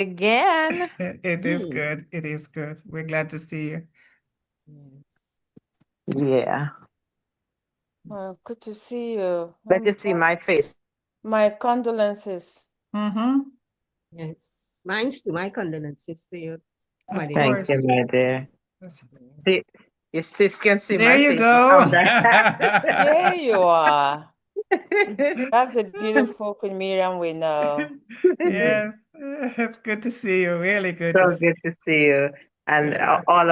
again. It is good. It is good. We're glad to see you. Yes. Yeah. Good to see you. Good to see my face. My condolences. Mm-hmm. Yes. Mine's to my condolences to you. Of Thank course. you, my dear. See, your sis can see There my you face go. now. There you are. That's a beautiful Queen Miriam we know. Yes, it's good to see you. Really good to So see good to see you, and Yeah. all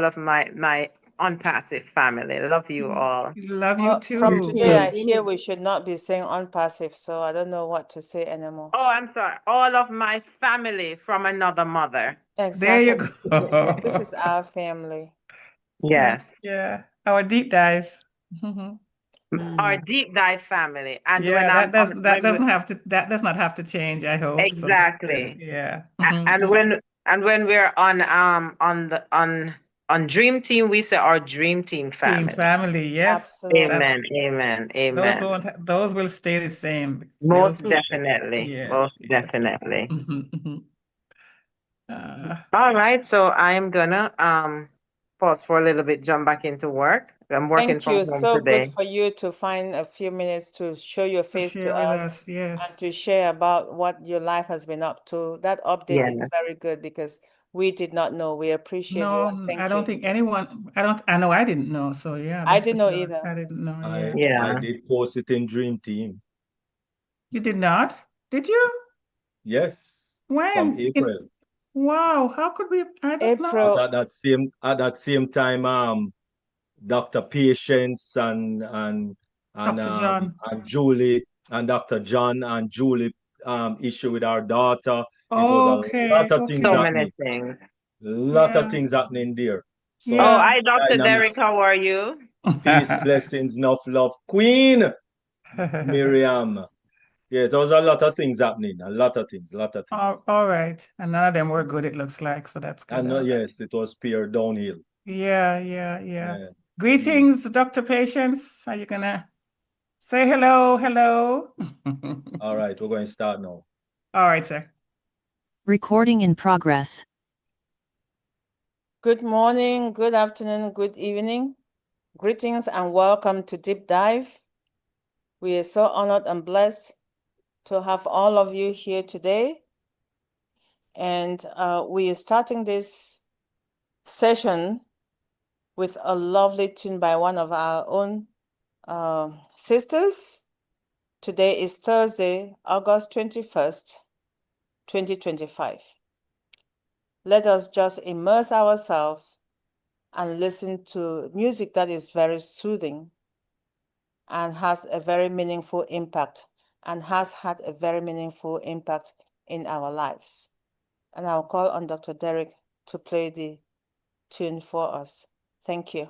of my unpassive family. Love you all. Love you From too. today, I hear we should not be saying unpassive, so I don't know what to say anymore. Oh, I'm sorry. All of my family from another mother. There you Exactly. go. This is our family. Yes. Yeah, our deep dive. Our deep dive family, and Yeah, when I'm on, that does not have to change, I hope. So exactly, yeah. and when we're on the on Dream Team, we say our Dream Team Team family. family, yes. Absolutely. Amen, amen, Those amen. those will stay the same. Most definitely, Yes. most definitely. Uh, All right, so I am gonna pause for a little bit, jump back into work. I'm working Thank from you. home So good today. for you to find a few minutes to show your face to share with us us, yes. and to share about what your life has been up to. That update is Yeah. very good because we did not know. We appreciate you and No, thank I don't you. think anyone, I know I didn't know. So yeah, I that's for didn't know sure. either. I didn't know. Yeah. Yeah. I did post it in Dream Team. You did not? Did you? Yes, from When? April. Wow, how could we? I don't know. But April. at that same time, Dr. Patience Dr. John. and Julie and Dr. John and Julie issue with our daughter. It was a Okay, lot of things So okay. many happening. things. Lot of Yeah. things happening there. So Oh, Yeah. hi, Dr. Derek. dynamics, How are you? peace, blessings, enough love. Queen Miriam. Yes, there was a lot of things happening. A lot of things, All right. And none of them were good, it looks like. So that's good. And All right. yes, it was peer downhill. Yeah. Yeah. Greetings, Dr. Patience. Are you gonna say hello? Hello. All right, we're going to start now. All right, sir. Recording in progress. Good morning, good afternoon, good evening. Greetings and welcome to Deep Dive. We are so honored and blessed to have all of you here today. And we are starting this session with a lovely tune by one of our own sisters. Today is Thursday, August 21st, 2025. Let us just immerse ourselves and listen to music that is very soothing and has a very meaningful impact and has had a very meaningful impact in our lives. And I'll call on Dr. Derek to play the tune for us. Thank you.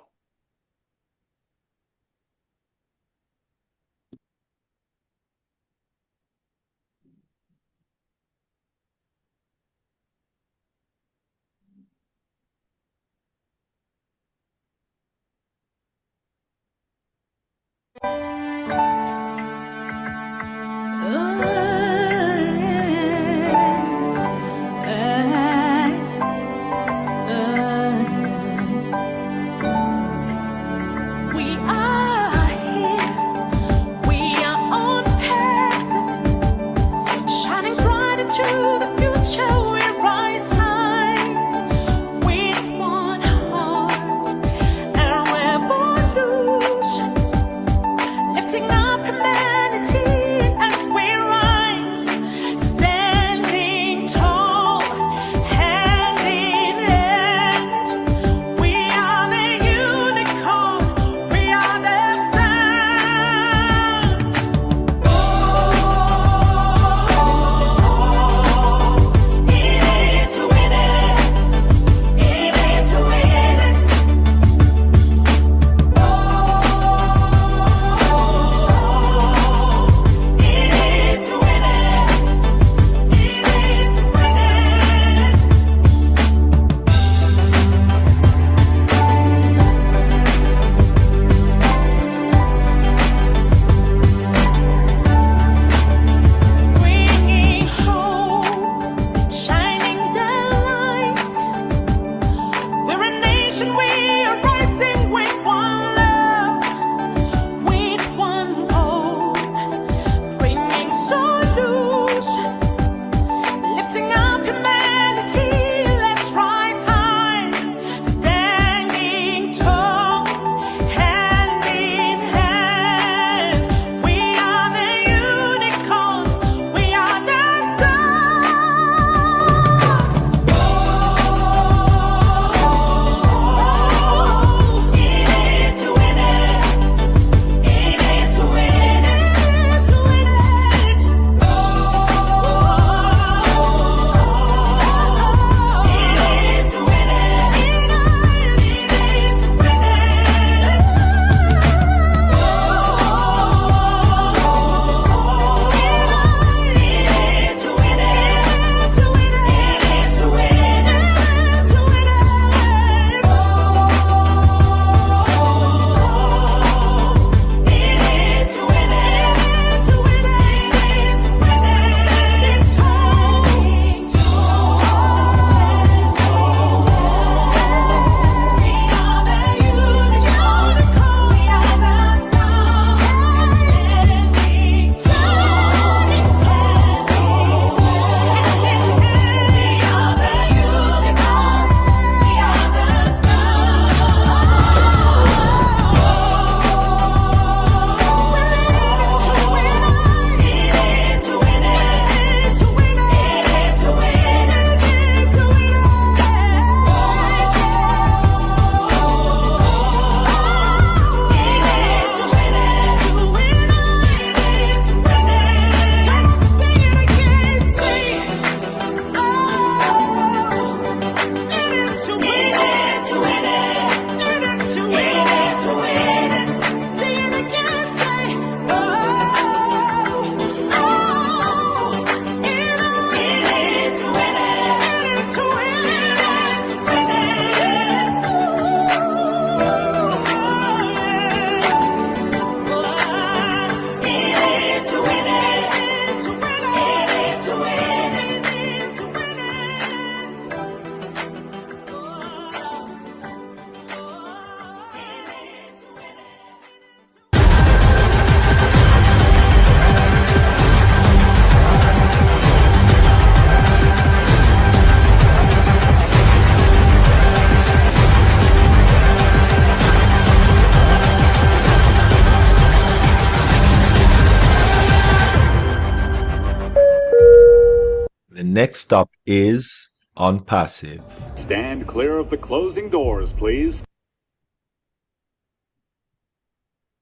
next up is on passive. Stand clear of the closing doors, please.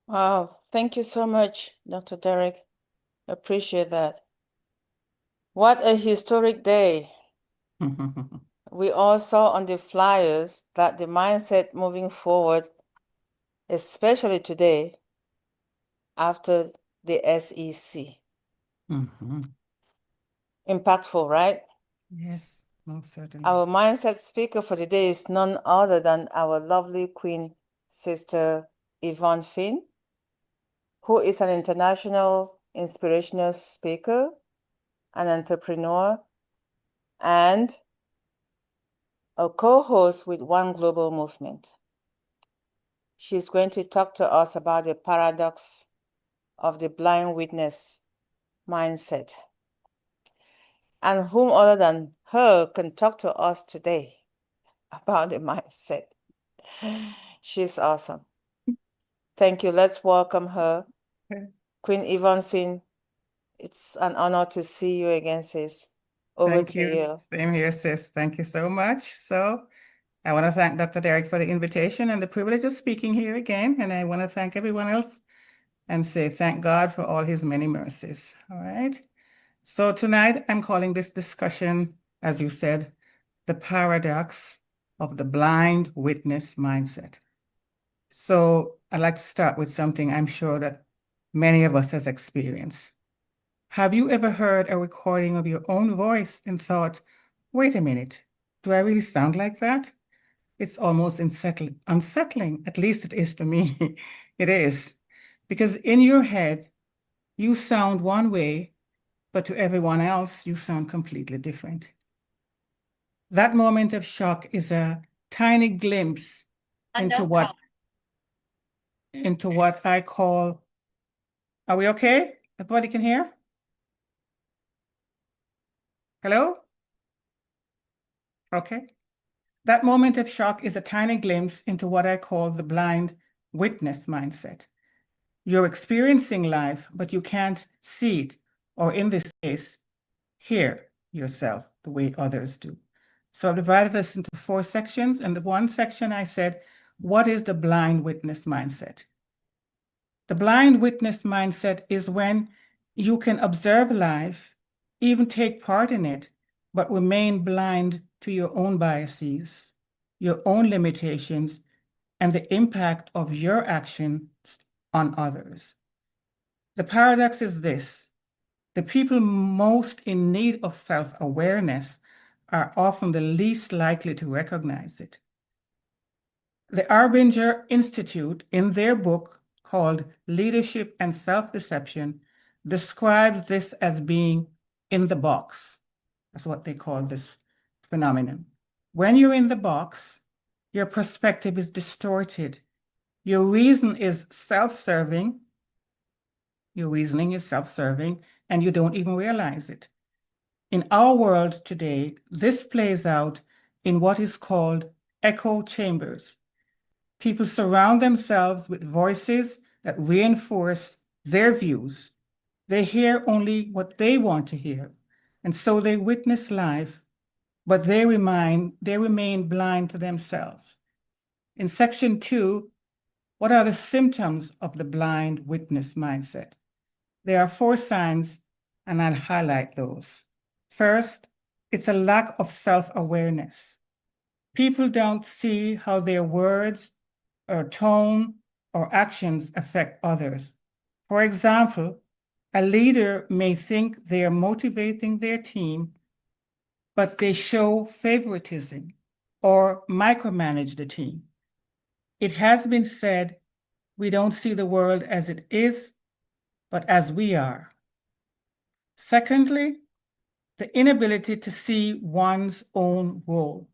Wow, thank you so much, Dr. Derek. Appreciate that. What a historic day. We all saw on the flyers that the mindset moving forward, especially today, after the SEC. Impactful, right? Yes, most certainly. Our mindset speaker for today is none other than our lovely Queen Sister Yvonne Finn, who is an international inspirational speaker, an entrepreneur, and a co-host with One Global Movement. She's going to talk to us about the paradox of the blind witness mindset. And whom other than her can talk to us today about the mindset. She's awesome. Thank you. Let's welcome her. Queen Yvonne Finn, it's an honor to see you again, sis. Over Thank to you. you. Same here, sis. Thank you so much. So I want to thank Dr. Derek for the invitation and the privilege of speaking here again. And I want to thank everyone else and say thank God for all his many mercies. All right. So tonight I'm calling this discussion, as you said, the paradox of the blind witness mindset. So I'd like to start with something I'm sure that many of us has experienced. Have you ever heard a recording of your own voice and thought, wait a minute, do I really sound like that? It's almost unsettling, at least it is to me. It is. Because in your head, you sound one way, but to everyone else, you sound completely different. That moment of shock is a tiny glimpse into what I call, are we okay? Everybody can hear? Hello? Okay. That moment of shock is a tiny glimpse into what I call the blind witness mindset. You're experiencing life, but you can't see it, or in this case, hear yourself the way others do. So I've divided this into 4 sections, and the one section I said, what is the blind witness mindset? The blind witness mindset is when you can observe life, even take part in it, but remain blind to your own biases, your own limitations, and the impact of your actions on others. The paradox is this: the people most in need of self-awareness are often the least likely to recognize it. The Arbinger Institute, in their book called Leadership and Self-Deception, describes this as being in the box. That's what they call this phenomenon. When you're in the box, your perspective is distorted. Your reason is self-serving. Your reasoning is self-serving, and you don't even realize it. In our world today, this plays out in what is called echo chambers. People surround themselves with voices that reinforce their views. They hear only what they want to hear, and so they witness life, but they remain blind to themselves. In section 2, what are the symptoms of the blind witness mindset? There are 4 signs, and I'll highlight those. First, it's a lack of self-awareness. People don't see how their words or tone or actions affect others. For example, a leader may think they are motivating their team, but they show favoritism or micromanage the team. It has been said, we don't see the world as it is, but as we are. Secondly, the inability to see one's own role.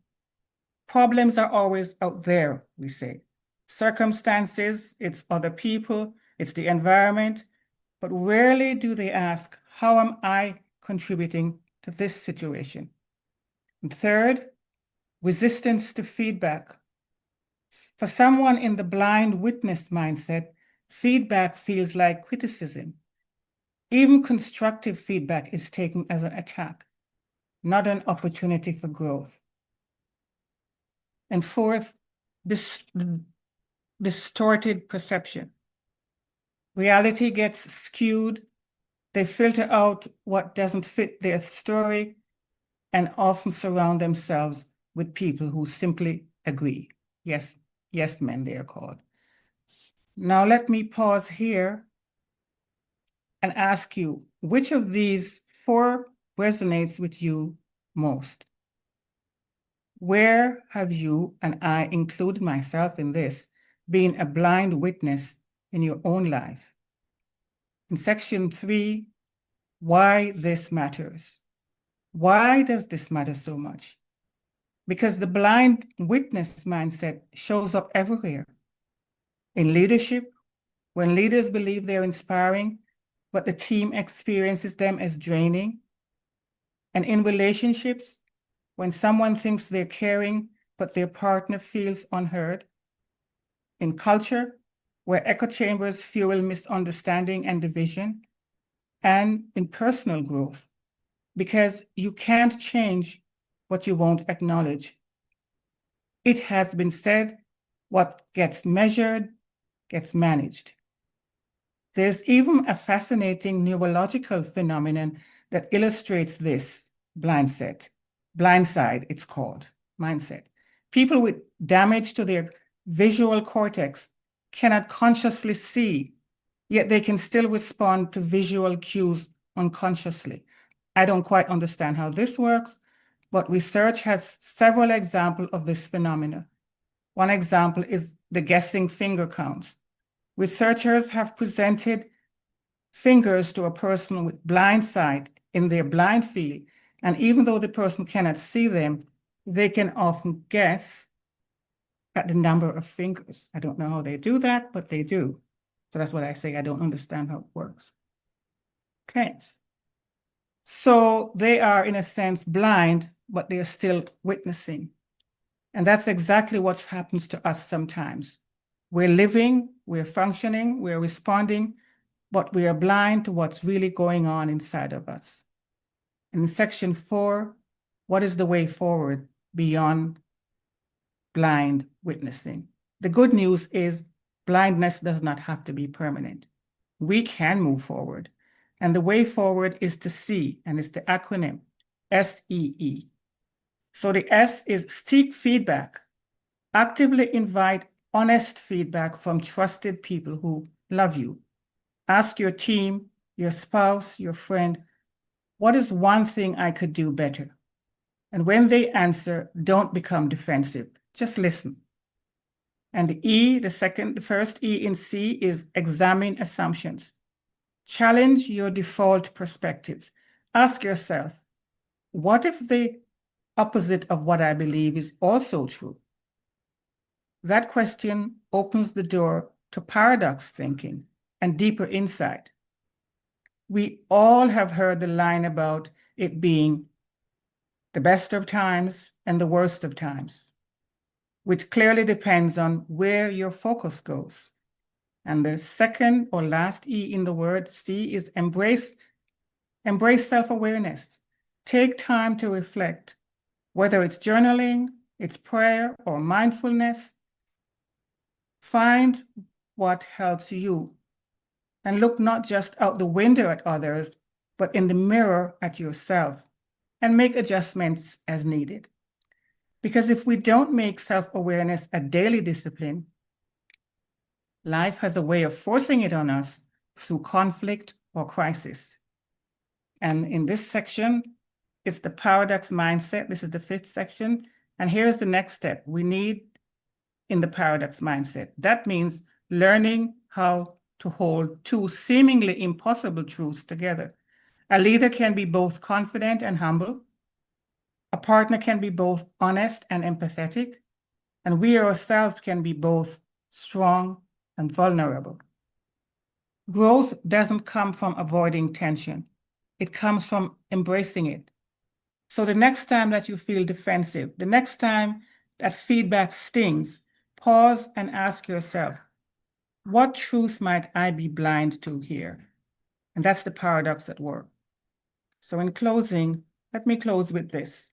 Problems are always out there, we say. Circumstances, it's other people, it's the environment, but rarely do they ask, how am I contributing to this situation? And third, resistance to feedback. For someone in the blind witness mindset, feedback feels like criticism. Even constructive feedback is taken as an attack. not an opportunity for growth. And fourth, distorted perception. Reality gets skewed. They filter out what doesn't fit their story and often surround themselves with people who simply agree. Yes, yes men, they are called. Now let me pause here and ask you, which of these four resonates with you most? Where have you, and I include myself in this, been a blind witness in your own life? In section 3, why this matters. Why does this matter so much? Because the blind witness mindset shows up everywhere. In leadership, when leaders believe they're inspiring, but the team experiences them as draining. And in relationships, when someone thinks they're caring, but their partner feels unheard. In culture, where echo chambers fuel misunderstanding and division. And in personal growth, because you can't change what you won't acknowledge. It has been said, what gets measured gets managed. There's even a fascinating neurological phenomenon that illustrates this blindside, it's called, mindset. People with damage to their visual cortex cannot consciously see, yet they can still respond to visual cues unconsciously. I don't quite understand how this works, but research has several examples of this phenomenon. One example is the guessing finger counts. Researchers have presented fingers to a person with blind sight in their blind field, and even though the person cannot see them, they can often guess at the number of fingers. I don't know how they do that, but they do. So that's what I say, I don't understand how it works. Okay. So they are, in a sense, blind, but they're still witnessing. And that's exactly what happens to us sometimes. We're living, we're functioning, we're responding, but we are blind to what's really going on inside of us. In section 4, what is the way forward beyond blind witnessing? The good news is blindness does not have to be permanent. We can move forward. And the way forward is to see, and it's the acronym SEE. So the S is seek feedback. Actively invite honest feedback from trusted people who love you. Ask your team, your spouse, your friend, what is one thing I could do better? And when they answer, don't become defensive, just listen. And the E, the first E in C is examine assumptions. Challenge your default perspectives. Ask yourself, what if the opposite of what I believe is also true? That question opens the door to paradox thinking and deeper insight. We all have heard the line about it being the best of times and the worst of times, which clearly depends on where your focus goes. And the second or last E in the word C is embrace self-awareness. Take time to reflect, whether it's journaling, it's prayer, or mindfulness. Find what helps you and look not just out the window at others, but in the mirror at yourself and make adjustments as needed. Because if we don't make self-awareness a daily discipline, life has a way of forcing it on us through conflict or crisis. And in this section, it's the paradox mindset. This is the 5th section. And here's the next step we need in the paradox mindset. That means learning how to hold two seemingly impossible truths together. A leader can be both confident and humble. A partner can be both honest and empathetic. And we ourselves can be both strong and vulnerable. Growth doesn't come from avoiding tension. It comes from embracing it. So the next time that you feel defensive, the next time that feedback stings, pause and ask yourself, what truth might I be blind to here? And that's the paradox at work. So in closing, Let me close with this.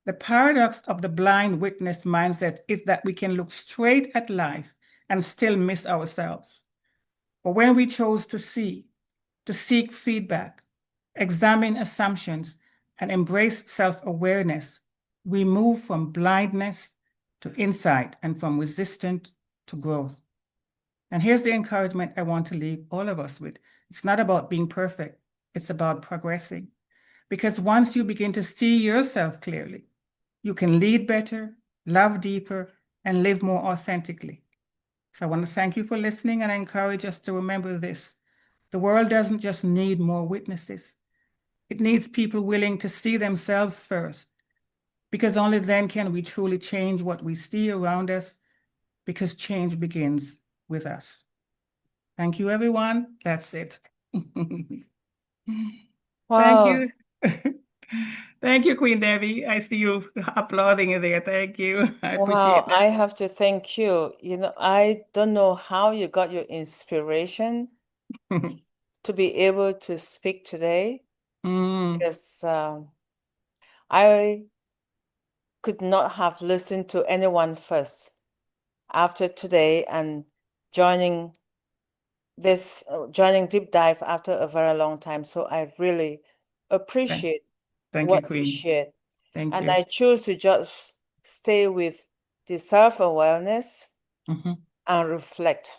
The paradox of the blind witness mindset is that we can look straight at life and still miss ourselves. But when we chose to see, to seek feedback, examine assumptions, and embrace self-awareness, we move from blindness to insight and from resistance to growth. And here's the encouragement I want to leave all of us with. It's not about being perfect. It's about progressing. Because once you begin to see yourself clearly, you can lead better, love deeper, and live more authentically. So I want to thank you for listening, and I encourage us to remember this. The world doesn't just need more witnesses. It needs people willing to see themselves first, because only then can we truly change what we see around us, because change begins with us. Thank you, everyone. That's it. Thank you. Thank you, Queen Debbie. I see you applauding there. Thank you. I appreciate Wow, I have to thank you. You know, I don't know how you got your inspiration that. to be able to speak today, Mm, because I could not have listened to anyone first after today and joining Deep Dive after a very long time. So I really appreciate thank you, what you Queen. shared. Thank And you. I choose to just stay with the self-awareness Mhm. and reflect,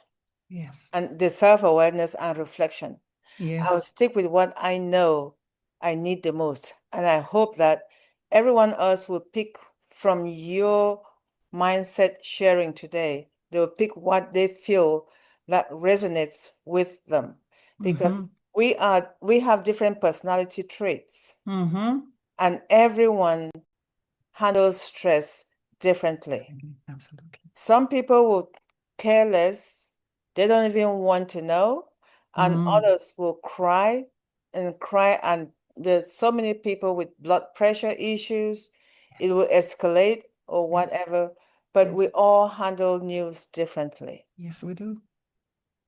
Yes. and the self-awareness and reflection. I'll Yes. stick with what I know I need the most. And I hope that everyone else will pick from your mindset sharing today. They'll pick what they feel that resonates with them. Because we have different personality traits, Mm-hmm. and everyone handles stress differently. Absolutely. Some people will care less, they don't even want to know, and others will cry and cry. And there's so many people with blood pressure issues, it will escalate or Yes. whatever, but we Yes. all handle news differently. Yes, we do.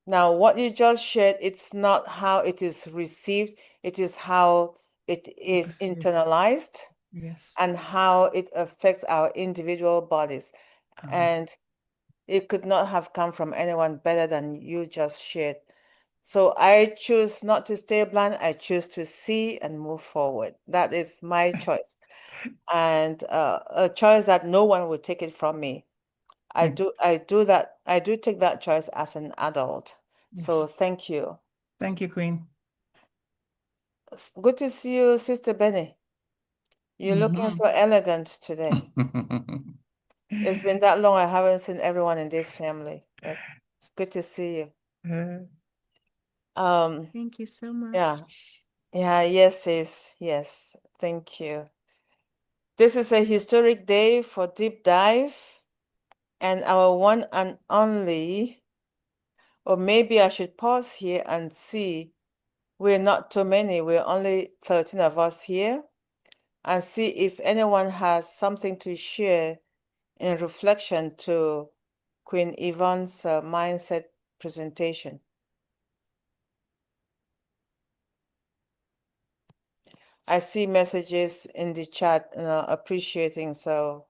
Now, what you just shared, it's not how it is received, it is how it is Perceived. internalized Yes. and how it affects our individual bodies. And it could not have come from anyone better than you just shared. So I choose not to stay blind. I choose to see and move forward. That is my choice. And a choice that no one will take it from me. I do take that choice as an adult. So Yes. thank you. Thank you, Queen. Good to see you, Sister Benny. You're looking so elegant today. It's been that long I haven't seen everyone in this family, but good to see you. Thank you so much. Yes. Thank you. This is a historic day for Deep Dive, and our one and only, or maybe I should pause here and see, we're not too many, we're only 13 of us here, and see if anyone has something to share in reflection to Queen Yvonne's mindset presentation. I see messages in the chat appreciating, so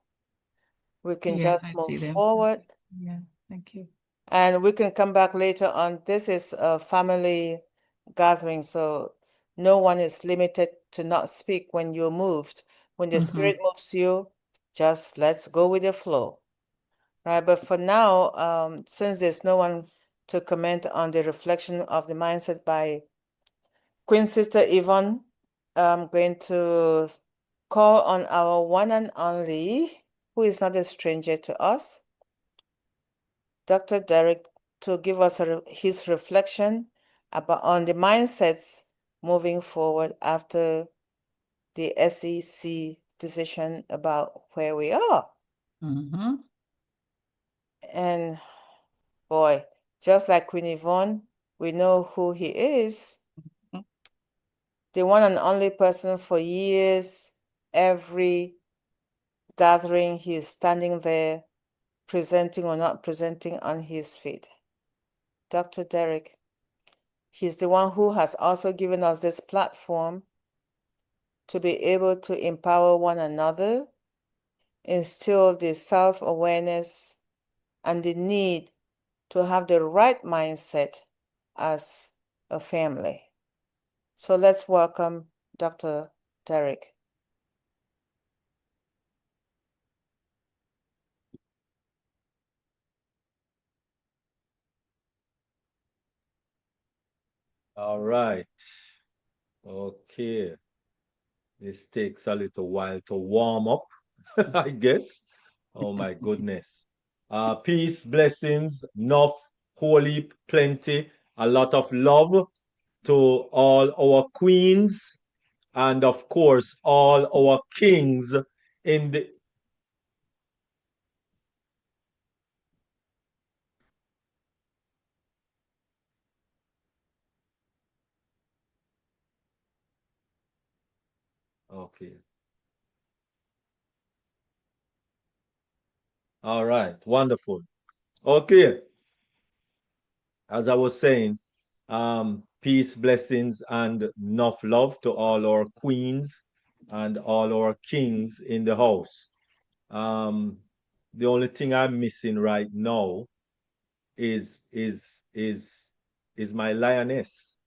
we can Yes, just I move see them. forward. Yeah, thank you. And we can come back later on. This is a family gathering, so no one is limited to not speak when you're moved. When the spirit moves you, just let's go with the flow. Right, but for now, since there's no one to comment on the reflection of the mindset by Queen Sister Yvonne, I'm going to call on our one and only, who is not a stranger to us, Dr. Derek, to give us his reflection on the mindsets moving forward after the SEC decision about where we are. And boy, just like Queen Yvonne, we know who he is. The one and only person for years, every gathering, he is standing there, presenting or not presenting on his feet. Dr. Derek, he's the one who has also given us this platform to be able to empower one another, instill the self-awareness and the need to have the right mindset as a family. So let's welcome Dr. Derek. All right. Okay. This takes a little while to warm up, I guess. Oh my goodness. Peace, blessings, enough, holy, plenty, a lot of love to all our queens and of course all our kings in the okay. All right, wonderful. Okay, as I was saying, peace, blessings, and enough love to all our queens and all our kings in the house. The only thing I'm missing right now is is is is my lioness.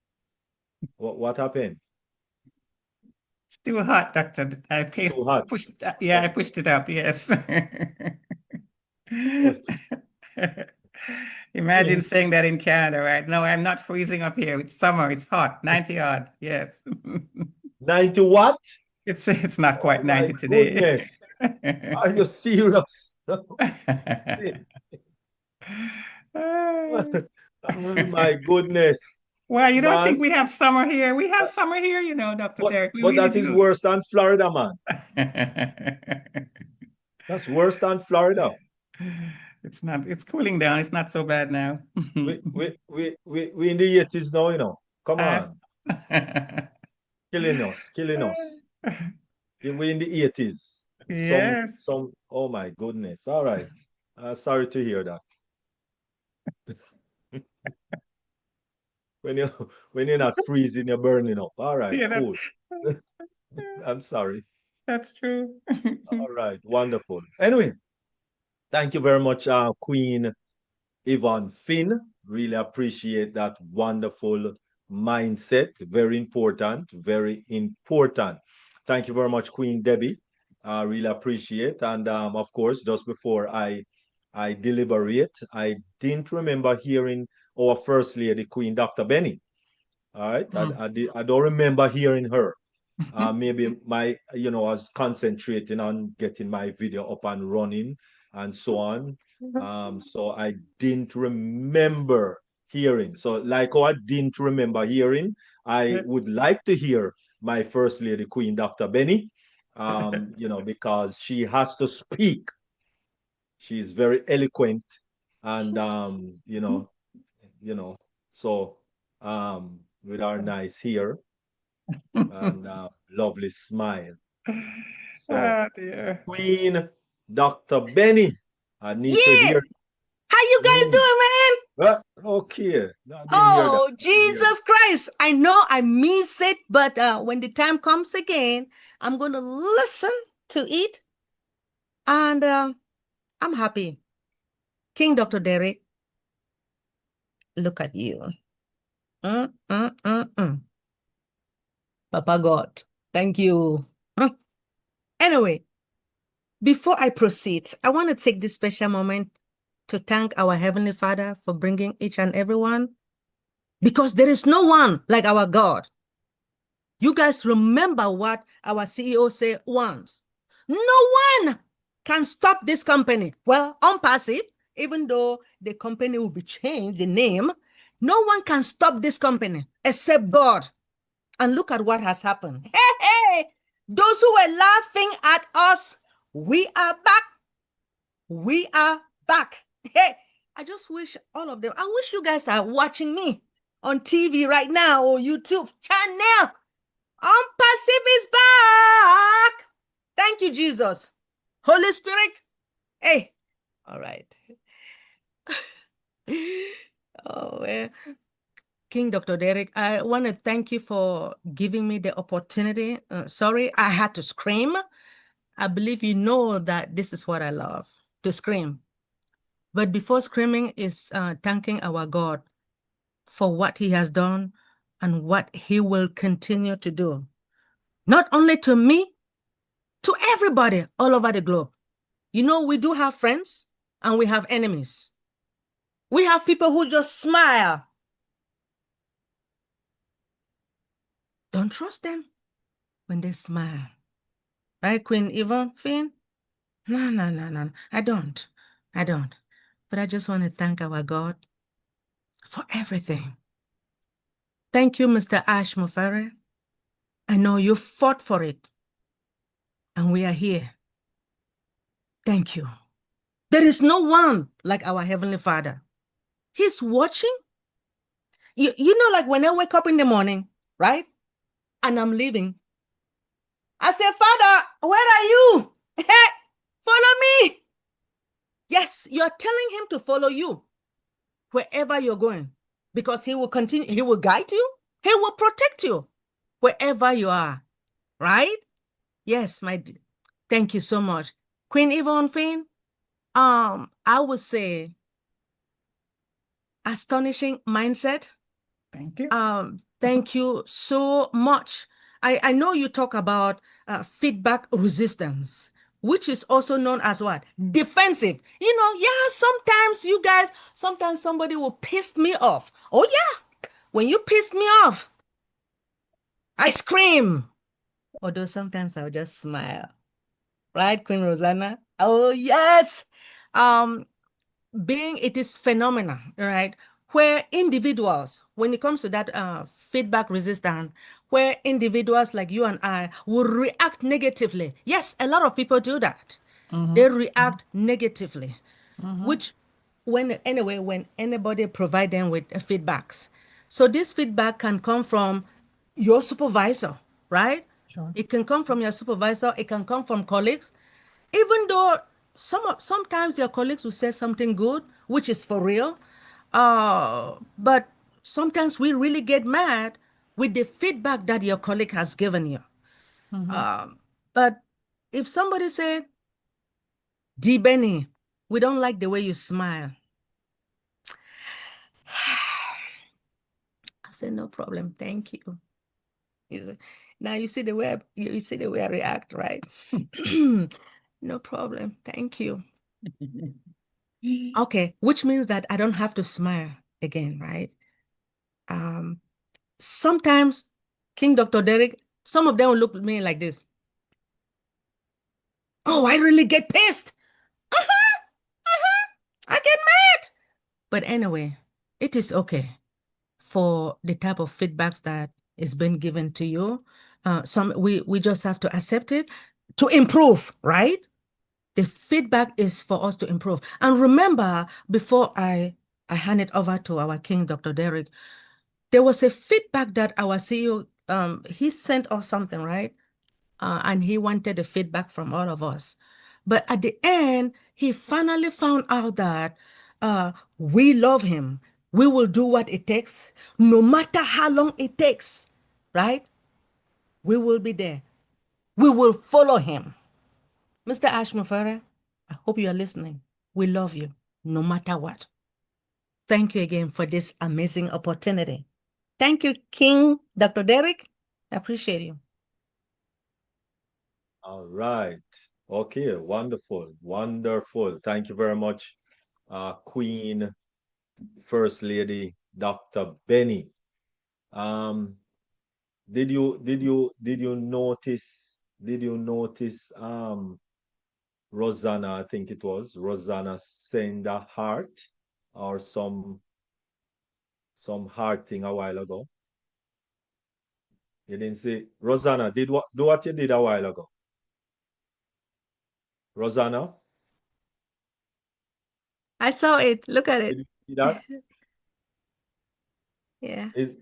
What happened? It's too hot, Doctor. Too hot. Pushed, yeah, I Oh, pushed it up, yes. what? Imagine saying that in Canada, right? No, I'm not freezing up here. It's summer, it's hot, 90 odd, yes. 90 what? It's not Oh quite my 90 today. goodness. Are you serious? Oh my goodness. Well, you don't think Man, we have summer here? We have summer here, you know, Dr. Derek. We but really that is do. worse than Florida, man. That's worse than Florida. It's not, it's cooling down. It's not so bad now. We in the 80s now, you know. Come Us. on. Killing us, killing us. We in the 80s. Yes. Oh my goodness. All right. Sorry to hear that. When you're not freezing, you're burning up. All right, Yeah, cool. I'm sorry. that's true. All right, wonderful. Anyway, thank you very much, Queen Yvonne Finn. Really appreciate that wonderful mindset. Very important, very important. Thank you very much, Queen Debbie. I really appreciate. And of course, just before I deliberate, I didn't remember hearing our First Lady, Queen Dr. Benny. All right, I don't remember hearing her. Maybe I was concentrating on getting my video up and running and so on. So I didn't remember hearing. So like how I didn't remember hearing, I would like to hear my First Lady Queen, Dr. Benny, because she has to speak. She's very eloquent and so with our nice hair and lovely smile. So, Oh, dear. Queen Dr. Benny, I need to Yeah. hear. How you guys Mm. doing, man? Okay, I didn't hear that. Oh, Jesus Christ. I know I miss it, but when the time comes again, I'm going to listen to it. And I'm happy. King Dr. Derek, look at you. Papa God, thank you. Anyway, before I proceed, I want to take this special moment to thank our Heavenly Father for bringing each and everyone, because there is no one like our God. You guys remember what our CEO said once. No one can stop this company. Well, on passive, even though the company will be changed, the name, no one can stop this company except God. And look at what has happened. Hey, those who were laughing at us, we are back. We are back. Hey, I just wish all of them, I wish you guys are watching me on TV right now or YouTube channel. Passive is back. Thank you, Jesus. Holy Spirit. Hey, all right. Oh, well. King Dr. Derek, I want to thank you for giving me the opportunity. Sorry, I had to scream. I believe you know that this is what I love, to scream. But before screaming is thanking our God for what he has done and what he will continue to do. Not only to me, to everybody all over the globe. You know, we do have friends and we have enemies. We have people who just smile. Don't trust them when they smile. Right, Queen Yvonne, Finn? No. I don't. But I just want to thank our God for everything. Thank you, Mr. Ash Mufere. I know you fought for it. And we are here. Thank you. There is no one like our Heavenly Father. He's watching. You know, like when I wake up in the morning, right? And I'm leaving. I say, Father, where are you? Follow me. Yes, you're telling him to follow you wherever you're going, because he will continue, he will guide you, he will protect you wherever you are, right? Yes, thank you so much. Queen Yvonne Finn, I would say astonishing mindset. Thank you. Thank you so much. I know you talk about feedback resistance, which is also known as what? Defensive. You know, yeah, sometimes somebody will piss me off. Oh yeah, when you piss me off, I scream. Although sometimes I'll just smile. Right, Queen Rosanna? Oh yes. It is phenomena, right? Where individuals, when it comes to that feedback resistance, where individuals like you and I will react negatively. Yes, a lot of people do that. They react negatively, which when anybody provide them with feedbacks. So this feedback can come from your supervisor, right? Sure. It can come from your supervisor, it can come from colleagues, even though sometimes your colleagues will say something good, which is for real, but sometimes we really get mad with the feedback that your colleague has given you. But if somebody said, D. Benny, we don't like the way you smile. I said, no problem, thank you. Now you see the way I react, right? No problem, thank you. Okay, which means that I don't have to smile again, right? Sometimes, King Dr. Derek, some of them will look at me like this. Oh, I really get pissed. I get mad. But anyway, it is okay for the type of feedbacks that is being given to you. We just have to accept it to improve, right? The feedback is for us to improve. And remember, before I hand it over to our King, Dr. Derek, there was a feedback that our CEO, he sent us something, right? And he wanted the feedback from all of us. But at the end, he finally found out that we love him. We will do what it takes, no matter how long it takes, right? We will be there. We will follow him. Mr. Ashmufere, I hope you are listening. We love you, no matter what. Thank you again for this amazing opportunity. Thank you, King Dr. Derek. I appreciate you. All right. Okay, wonderful. Thank you very much, Queen First Lady Dr. Benny. Did you notice Rosanna, I think it was Rosanna, send a heart or some heart thing a while ago? You didn't see Rosanna do what you did a while ago. Rosanna? I saw it. Look at Did it. you see that? Yeah. Is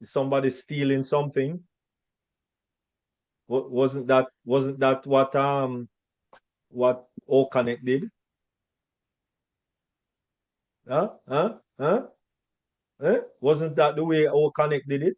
somebody stealing something? Wasn't that what O Connect did? Huh? Wasn't that the way our Connect did it?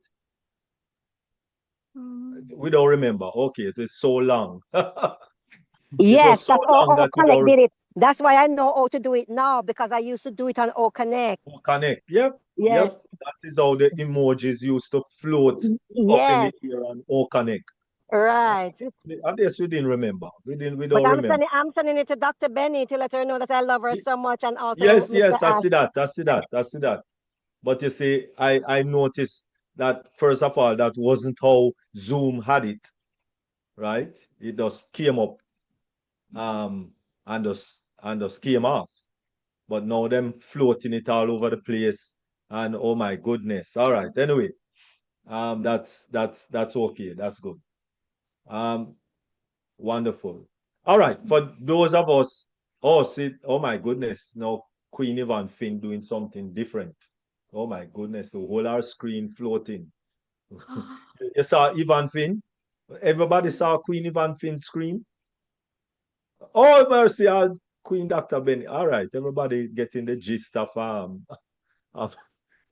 Mm. We don't remember. Okay, it is so long. It Yes, was so that's all, long that we Connect don't did it. That's why I know how to do it now because I used to do it on O Connect. Connect. Yep, Yes, yep. That is how the emojis used to float up in yes, the air on O Connect. right. I guess we didn't remember. We But don't remember. I'm sending it to Dr. Benny to let her know that I love her Y- so much, and also Yes, Mr. yes, I Ash. see that. I see that. I see that. But you see, I noticed that first of all, that wasn't how Zoom had it, right? It just came up um and just came off. But now them floating it all over the place, and oh my goodness. All right. Anyway, that's okay. That's good. Um, wonderful. All right. For those of us, oh, see, oh my goodness. Now Queen Yvonne Finn doing something different. Oh my goodness, the whole our screen floating. You saw Yvonne Finn? Everybody saw Queen Yvonne Finn's screen? Oh mercy, Queen Dr. Benny. All right, everybody getting the gist of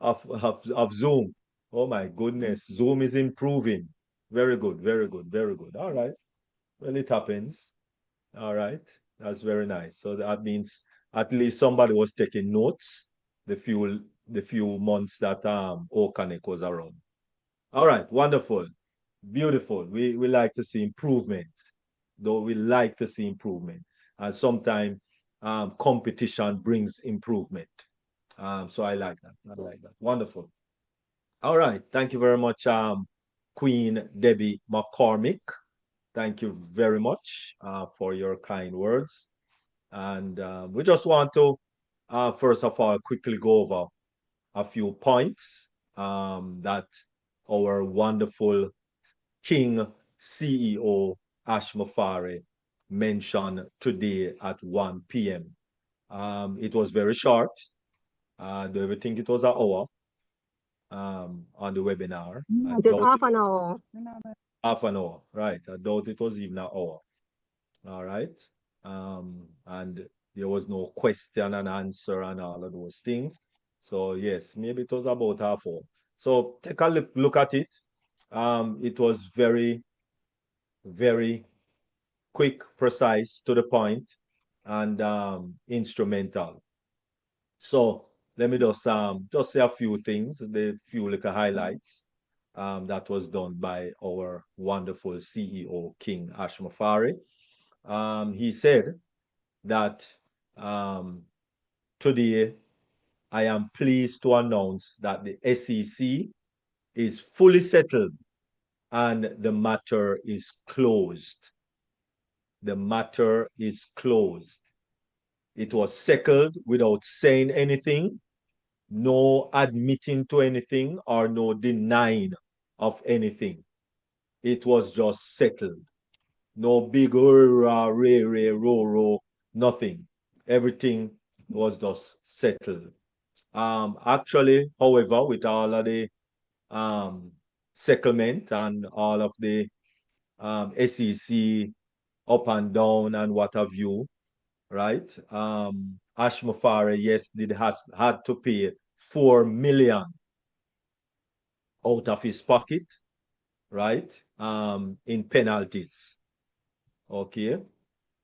of Zoom. Oh my goodness, Zoom is improving. Very good, very good, very good. All right. Well, it happens. All right. That's very nice. So that means at least somebody was taking notes the few months that Okanek was around. All right, wonderful, beautiful. We like to see improvement, though we like to see improvement. And sometimes competition brings improvement. So I like that. I like that. Wonderful. All right. Thank you very much, Queen Debbie McCormick. Thank you very much for your kind words. And we just want to, first of all, quickly go over a few points that our wonderful King CEO Ash Mafari mentioned today at 1 p.m. It was very short. Do you think it was an hour on the webinar? I It is doubt half it an was hour. half an hour, right? I doubt it was even an hour. All right. And there was no question and answer and all of those things. So yes, maybe it was about half hour. So take a look at it. It was very, very quick, precise, to the point, and instrumental. So let me just say a few things, the few little highlights that was done by our wonderful CEO, King Ashmafari. He said that today I am pleased to announce that the SEC is fully settled and the matter is closed. The matter is closed. It was settled without saying anything, no admitting to anything, or no denying of anything. It was just settled. No big hurrah, ray, ro, nothing. Everything was just settled. Actually, however, with all of the settlement and all of the SEC up and down and what have you, right? Ash Mufare, yes, had to pay 4 million out of his pocket, right? In penalties. Okay.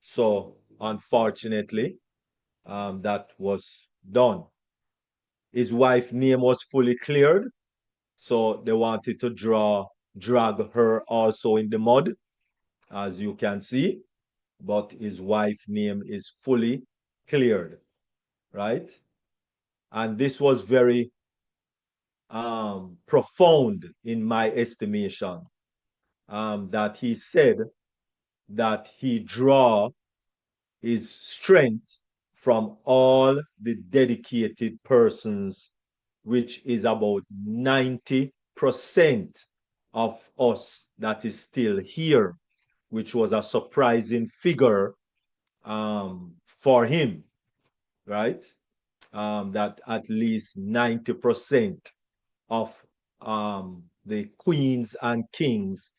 So unfortunately, that was done. His wife's name was fully cleared, so they wanted to drag her also in the mud, as you can see, but his wife's name is fully cleared, right? And this was very profound in my estimation, that he said that he draw his strength from all the dedicated persons, which is about 90% of us that is still here, which was a surprising figure for him, right? That at least 90% of the queens and kings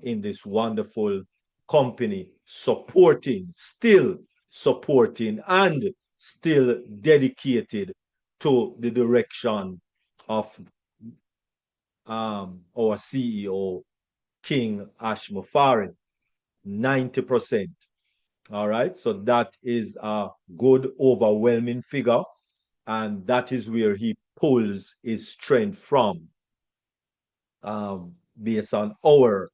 in this wonderful company still supporting, and still dedicated to the direction of our CEO, King Ashmufari, 90%. All right, so that is a good overwhelming figure, and that is where he pulls his strength from, based on our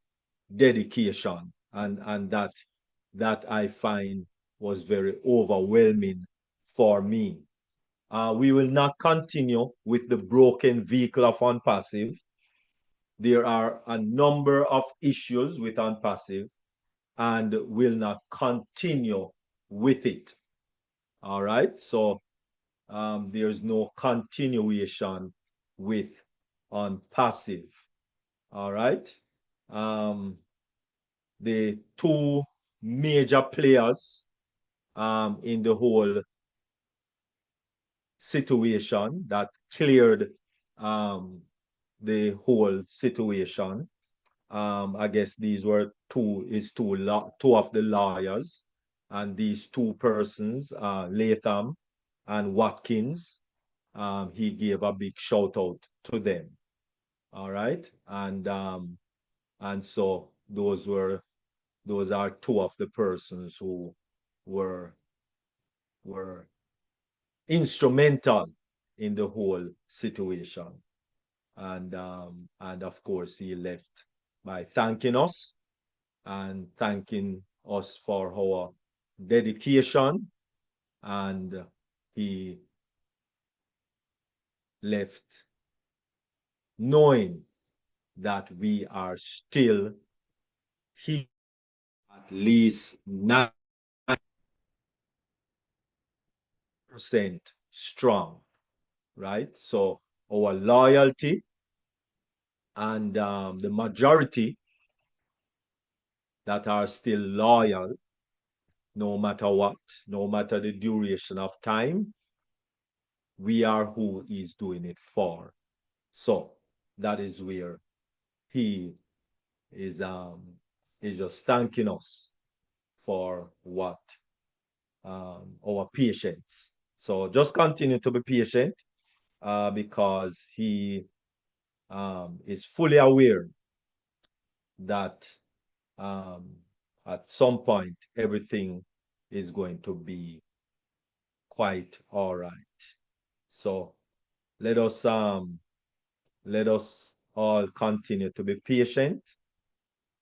dedication, and that I find was very overwhelming for me. We will not continue with the broken vehicle of unpassive. There are a number of issues with unpassive, and will not continue with it. All right, so there's no continuation with unpassive. All right, the two major players in the whole situation that cleared the whole situation. I guess these were two of the lawyers, and these two persons, Latham and Watkins. He gave a big shout out to them. All right, and so those are two of the persons who were instrumental in the whole situation. And of course, he left by thanking us and thanking us for our dedication, and he left knowing that we are still here, at least 9% strong, right? So our loyalty and the majority that are still loyal, no matter what, no matter the duration of time, we are who he's doing it for. So that is where he is just thanking us for what our patience. So just continue to be patient, because he is fully aware that at some point everything is going to be quite all right. So let us all continue to be patient,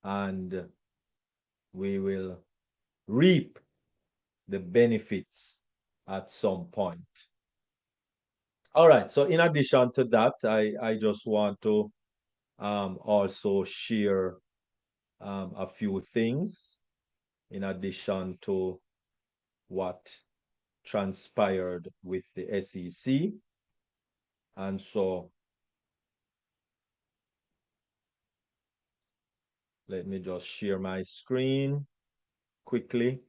and we will reap the benefits at some point. All right, so in addition to that, I just want to also share a few things in addition to what transpired with the SEC. And so let me just share my screen quickly.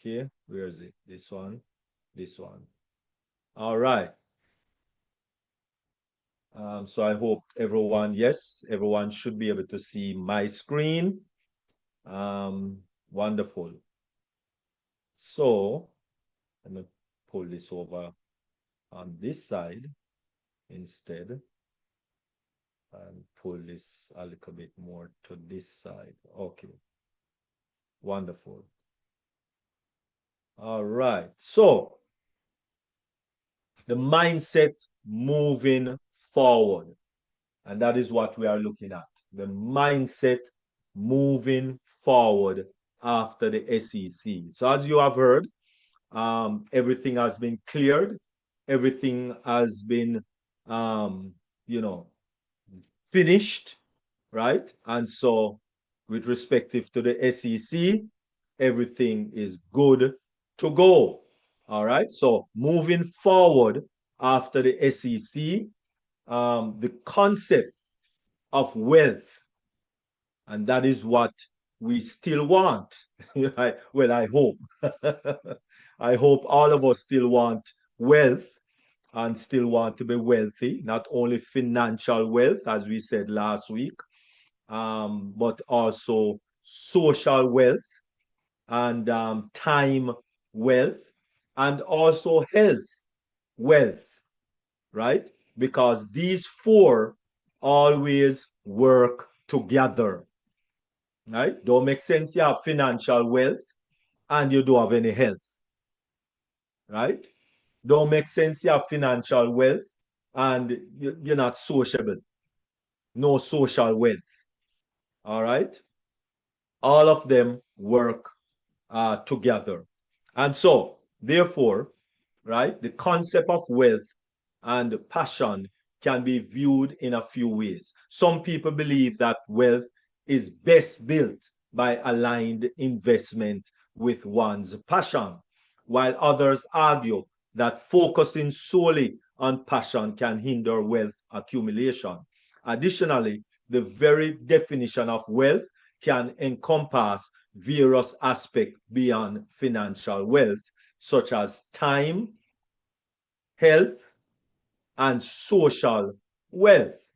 Okay, where is it? This one. All right. So I hope everyone should be able to see my screen. Wonderful. So let me pull this over on this side instead, and pull this a little bit more to this side. Okay. Wonderful. All right. So the mindset moving forward. And that is what we are looking at. The mindset moving forward after the SEC. So as you have heard, everything has been cleared. Everything has been, finished, right? And so with respective to the SEC, everything is good to go. All right. So moving forward after the SEC, the concept of wealth, and that is what we still want. Well, I hope. I hope all of us still want wealth and still want to be wealthy, not only financial wealth, as we said last week, but also social wealth and time wealth, and also health wealth. right? Because these four always work together, right? Don't make sense you have financial wealth and you don't have any health, right? Don't make sense you have financial wealth and you're not sociable. No social wealth, all right? All of them work together. And so, therefore, right, the concept of wealth and passion can be viewed in a few ways. Some people believe that wealth is best built by aligned investment with one's passion, while others argue that focusing solely on passion can hinder wealth accumulation. Additionally, the very definition of wealth can encompass various aspects beyond financial wealth, such as time, health, and social wealth.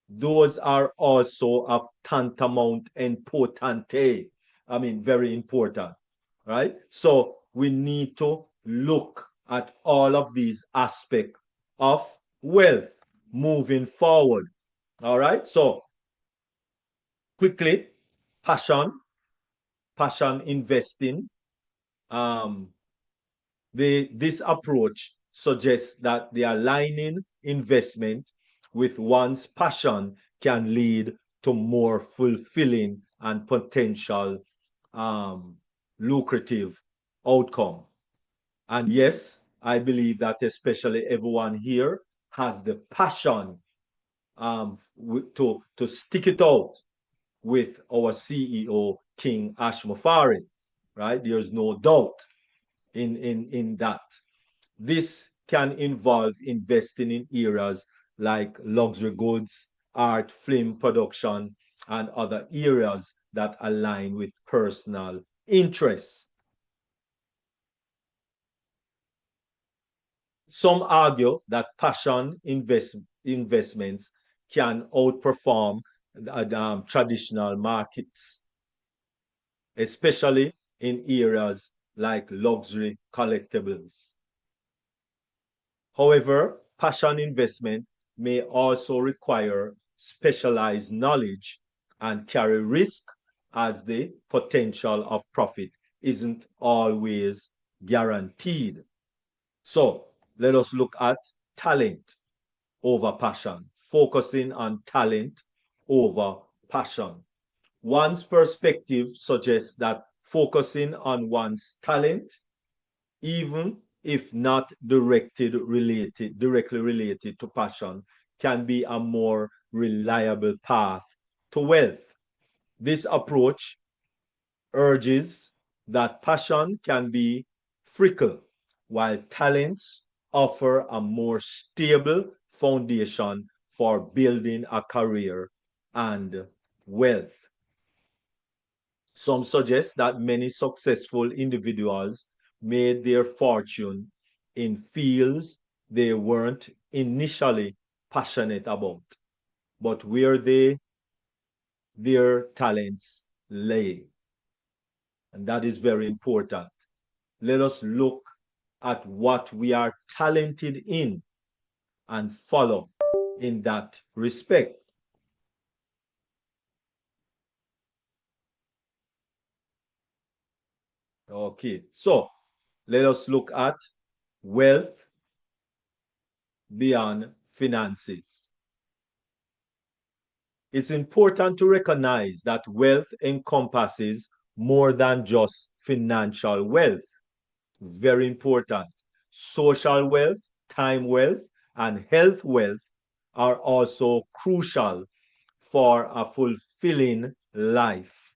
Those are also of tantamount importante. I mean, very important, right? So we need to look at all of these aspects of wealth moving forward. All right. So quickly, passion, passion investing. Um, this approach suggests that the aligning investment with one's passion can lead to more fulfilling and potential lucrative outcome. And yes, I believe that especially everyone here has the passion to stick it out with our CEO, King Ashmafari, right? There's no doubt in that. This can involve investing in areas like luxury goods, art, film production, and other areas that align with personal interests. Some argue that passion investments can outperform traditional markets, especially in areas like luxury collectibles. However, passion investment may also require specialized knowledge and carry risk, as the potential of profit isn't always guaranteed. So let us look at talent over passion, focusing on talent over passion. One's perspective suggests that focusing on one's talent, even if not directly related to passion, can be a more reliable path to wealth. This approach urges that passion can be fickle, while talents offer a more stable foundation for building a career and wealth. Some suggest that many successful individuals made their fortune in fields they weren't initially passionate about, but where their talents lay. And that is very important. Let us look at what we are talented in and follow in that respect. Okay, so let us look at wealth beyond finances. It's important to recognize that wealth encompasses more than just financial wealth. Very important. Social wealth, time wealth, and health wealth are also crucial for a fulfilling life.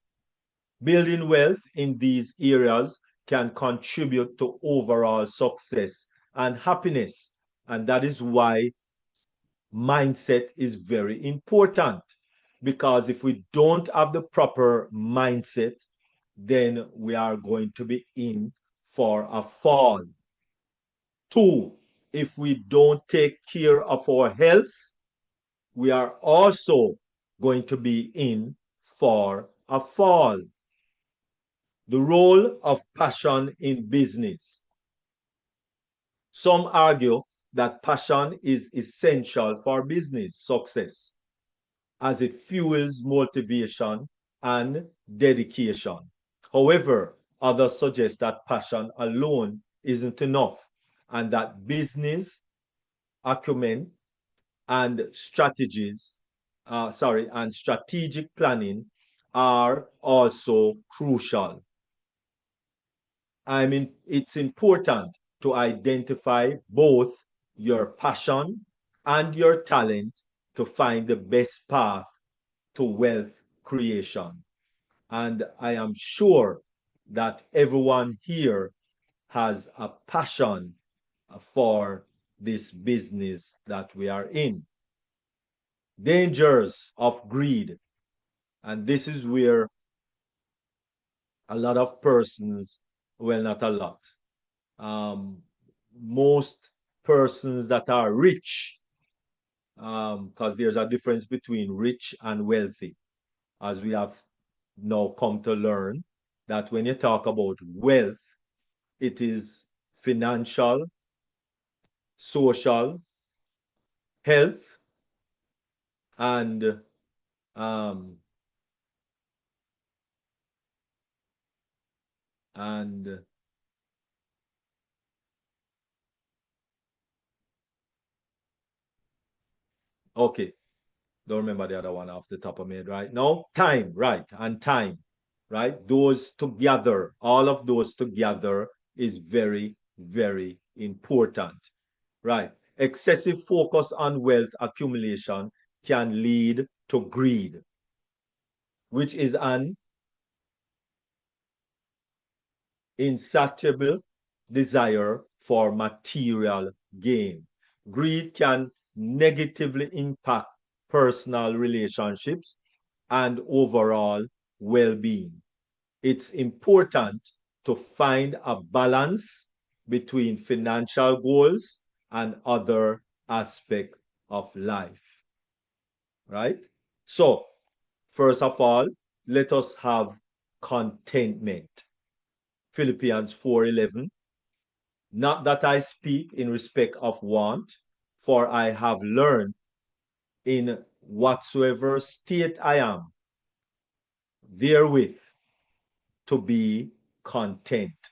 Building wealth in these areas can contribute to overall success and happiness. And that is why mindset is very important. Because if we don't have the proper mindset, then we are going to be in for a fall. 2, if we don't take care of our health, we are also going to be in for a fall. The role of passion in business. Some argue that passion is essential for business success as it fuels motivation and dedication. However, others suggest that passion alone isn't enough and that business acumen and and strategic planning are also crucial. I mean, it's important to identify both your passion and your talent to find the best path to wealth creation. And I am sure that everyone here has a passion for this business that we are in. Dangers of greed. And this is where a lot of persons, well, not a lot, most persons that are rich, because there's a difference between rich and wealthy, as we have now come to learn that when you talk about wealth, it is financial, social, health, and um, and okay, don't remember the other one off the top of my head right now. Time, right, and time, right? Those together, all of those together is very, very important, right? Excessive focus on wealth accumulation can lead to greed, which is an insatiable desire for material gain. Greed can negatively impact personal relationships and overall well being. It's important to find a balance between financial goals and other aspects of life. Right? So, first of all, let us have contentment. Philippians 4:11. Not that I speak in respect of want, for I have learned in whatsoever state I am, therewith to be content.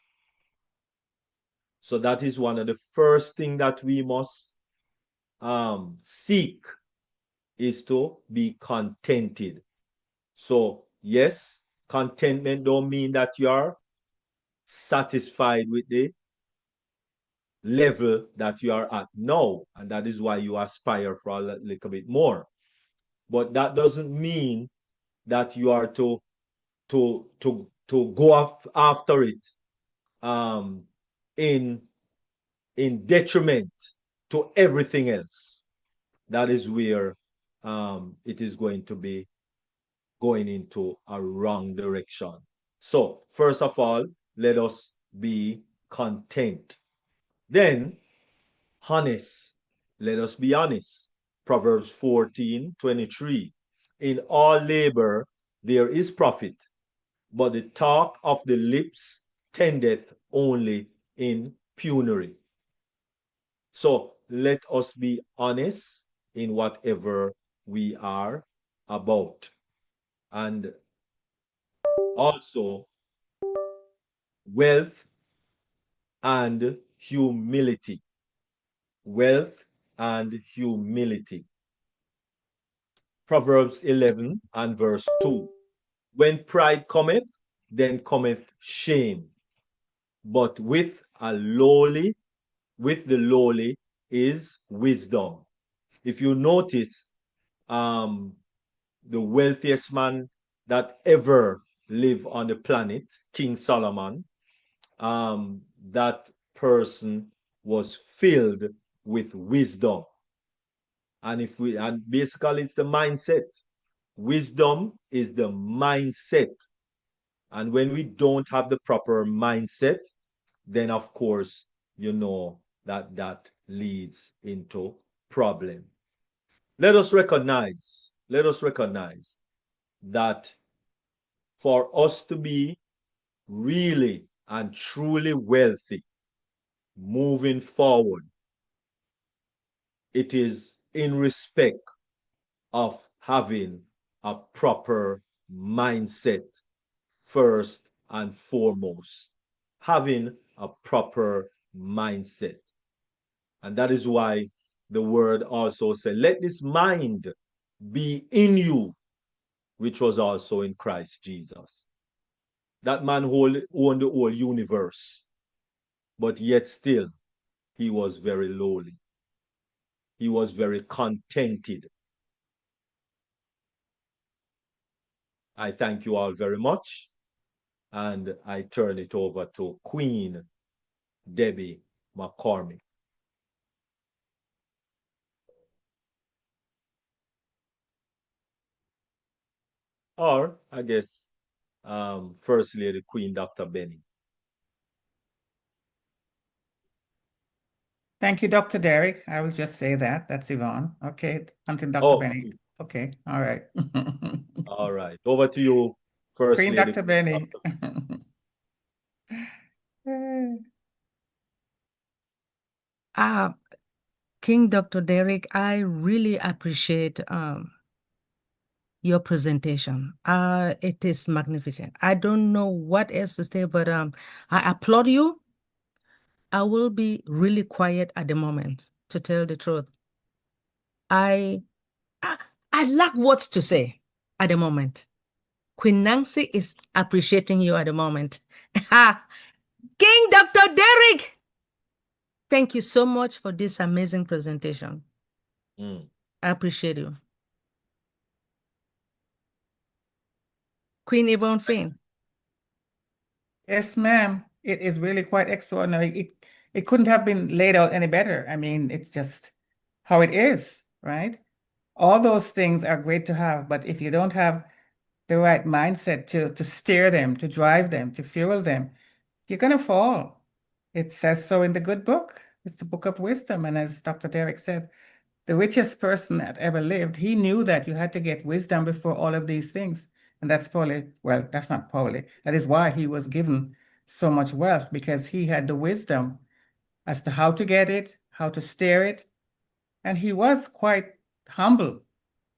So that is one of the first things that we must seek is to be contented. So yes, contentment don't mean that you are satisfied with the level that you are at now, and that is why you aspire for a little bit more. But that doesn't mean that you are to go after it um, in detriment to everything else. That is where it is going to be going into a wrong direction. So first of all, let us be content. Then honest. Let us be honest. Proverbs 14:23. In all labor there is profit, but the talk of the lips tendeth only in penury. So let us be honest in whatever we are about. And also, wealth and humility. Wealth and humility. Proverbs 11 and verse 2. When pride cometh, then cometh shame. But with the lowly is wisdom. If you notice, the wealthiest man that ever lived on the planet, King Solomon, that person was filled with wisdom. And basically it's the mindset. Wisdom is the mindset. And when we don't have the proper mindset, then of course, you know that leads into problem. Let us recognize that for us to be really and truly wealthy moving forward, it is in respect of having a proper mindset first and foremost. Having a proper mindset. And that is why the word also said, let this mind be in you, which was also in Christ Jesus. That man owned the whole universe, but yet still he was very lowly. He was very contented. I thank you all very much, and I turn it over to Queen Debbie McCormick. Or, I guess, First Lady Queen Dr. Benny. Thank you, Dr. Derek. I will just say that. That's Yvonne. Okay, until Dr. Oh, Benny. Okay, all right. all right. Over to you, First Queen Lady. Dr. Benny. King Dr. Derek, I really appreciate your presentation. It is magnificent. I don't know what else to say, but I applaud you. I will be really quiet at the moment, to tell the truth. I lack words to say at the moment. Queen Nancy is appreciating you at the moment. King Dr. Derek, thank you so much for this amazing presentation. I appreciate you. Queen Yvonne Finn. Yes, ma'am. It is really quite extraordinary. It couldn't have been laid out any better. I mean, it's just how it is, right? All those things are great to have, but if you don't have the right mindset to steer them, to drive them, to fuel them, you're going to fall. It says so in the good book. It's the book of wisdom. And as Dr. Derek said, the richest person that ever lived, he knew that you had to get wisdom before all of these things. And that's probably, well, that's not probably, that is why he was given so much wealth, because he had the wisdom as to how to get it, how to steer it. And he was quite humble,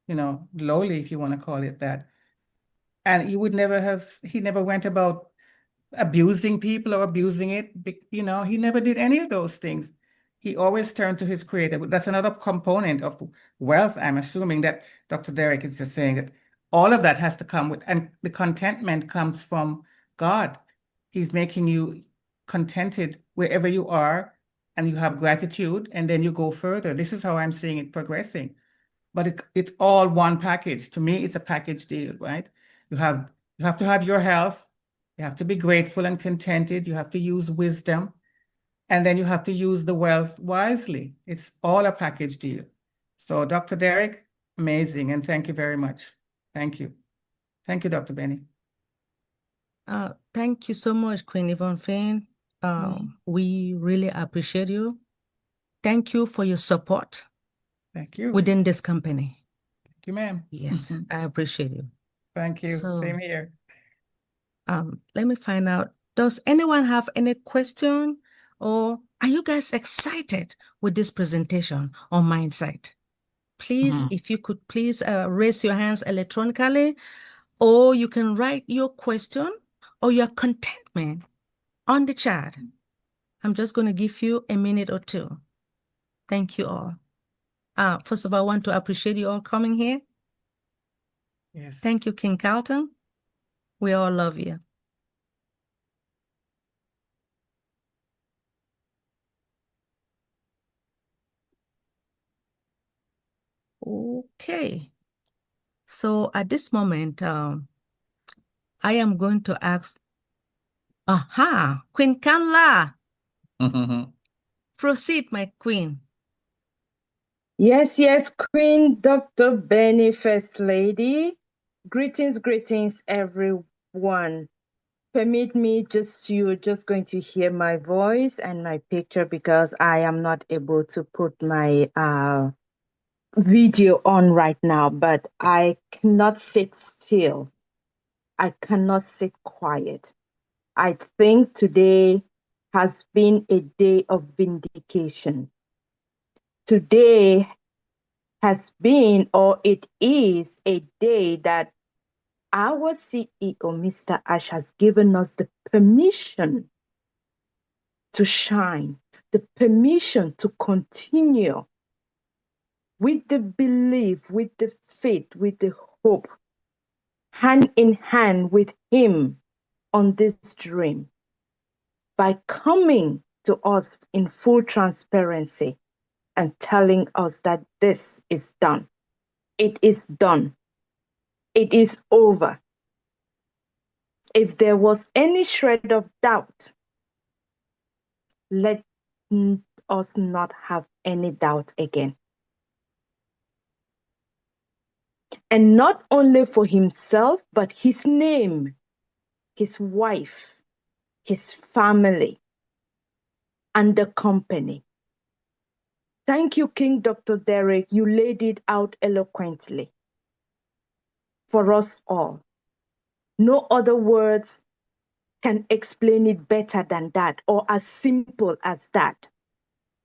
lowly, if you want to call it that. And he never went about abusing people or abusing it. He never did any of those things. He always turned to his creator. That's another component of wealth. I'm assuming that Dr. Derek is just saying that all of that has to come with, and the contentment comes from God. He's making you contented wherever you are, and you have gratitude, and then you go further. This is how I'm seeing it progressing. But it's all one package. To me, it's a package deal, right? You have to have your health. You have to be grateful and contented. You have to use wisdom. And then you have to use the wealth wisely. It's all a package deal. So Dr. Derek, amazing. And thank you very much. Thank you. Thank you, Dr. Benny. Thank you so much, Queen Yvonne Finn. We really appreciate you. Thank you for your support. Thank you. Within this company. Thank you, ma'am. Yes, I appreciate you. Thank you. So, same here. Let me find out. Does anyone have any question, or are you guys excited with this presentation on Mindsight? Please, if you could please raise your hands electronically, or you can write your question or your contentment on the chat. I'm just going to give you a minute or two. Thank you all. First of all, I want to appreciate you all coming here. Yes. Thank you, King Carlton. We all love you. Okay. So at this moment, I am going to ask, Queen Kanla. Proceed, my queen. Yes, Queen Dr. Benny, First Lady. Greetings, everyone. Permit me you're just going to hear my voice and my picture because I am not able to put my video on right now, but I cannot sit still. I cannot sit quiet. I think today has been a day of vindication. today has been, or it is, a day that our CEO, Mr. Ash, has given us the permission to shine, the permission to continue with the belief, with the faith, with the hope, hand in hand with him on this dream by coming to us in full transparency and telling us that this is done. It is done. It is over. If there was any shred of doubt, let us not have any doubt again. And not only for himself, but his name, his wife, his family, and the company. Thank you, King Dr. Derek. You laid it out eloquently for us all. No other words can explain it better than that, or as simple as that.